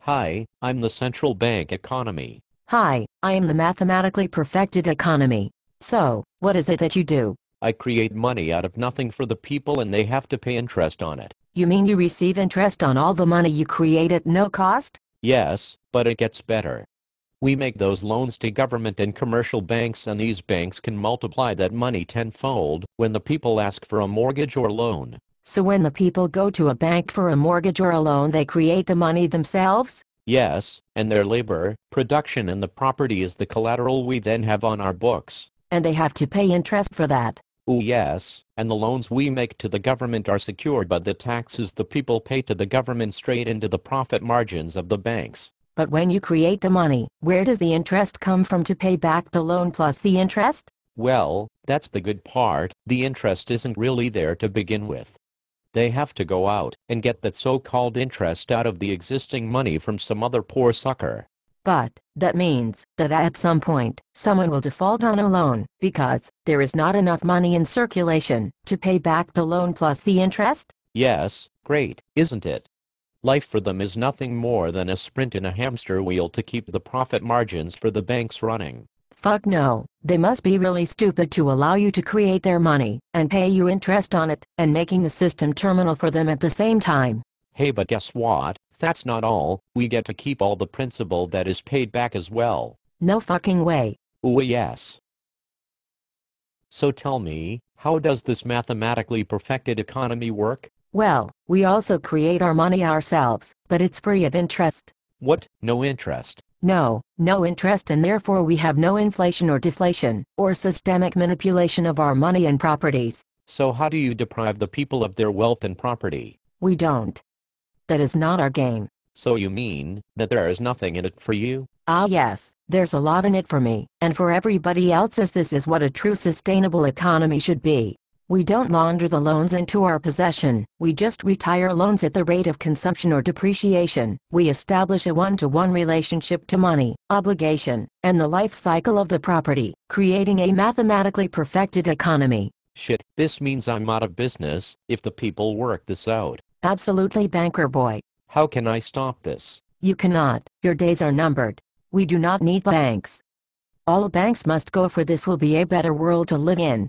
Hi, I'm the central bank economy. Hi, I am the mathematically perfected economy. So, what is it that you do? I create money out of nothing for the people and they have to pay interest on it. You mean you receive interest on all the money you create at no cost? Yes, but it gets better. We make those loans to government and commercial banks, and these banks can multiply that money tenfold when the people ask for a mortgage or loan. So when the people go to a bank for a mortgage or a loan, they create the money themselves? Yes, and their labor, production and the property is the collateral we then have on our books. And they have to pay interest for that. Oh yes, and the loans we make to the government are secured by the taxes the people pay to the government straight into the profit margins of the banks. But when you create the money, where does the interest come from to pay back the loan plus the interest? Well, that's the good part. The interest isn't really there to begin with. They have to go out and get that so-called interest out of the existing money from some other poor sucker. But that means that at some point, someone will default on a loan because there is not enough money in circulation to pay back the loan plus the interest? Yes, great, isn't it? Life for them is nothing more than a sprint in a hamster wheel to keep the profit margins for the banks running. Fuck no, they must be really stupid to allow you to create their money and pay you interest on it, and making the system terminal for them at the same time. Hey, but guess what? That's not all. We get to keep all the principal that is paid back as well. No fucking way. Oh yes. So tell me, how does this mathematically perfected economy work? Well, we also create our money ourselves, but it's free of interest. What? No interest? No interest, and therefore we have no inflation or deflation, or systemic manipulation of our money and properties. So how do you deprive the people of their wealth and property? We don't. That is not our game. So you mean that there is nothing in it for you? Ah yes, there's a lot in it for me, and for everybody else, as this is what a true sustainable economy should be. We don't launder the loans into our possession, we just retire loans at the rate of consumption or depreciation. We establish a one-to-one relationship to money, obligation, and the life cycle of the property, creating a mathematically perfected economy. Shit, this means I'm out of business if the people work this out. Absolutely, banker boy. How can I stop this? You cannot, your days are numbered. We do not need banks. All banks must go, for this will be a better world to live in.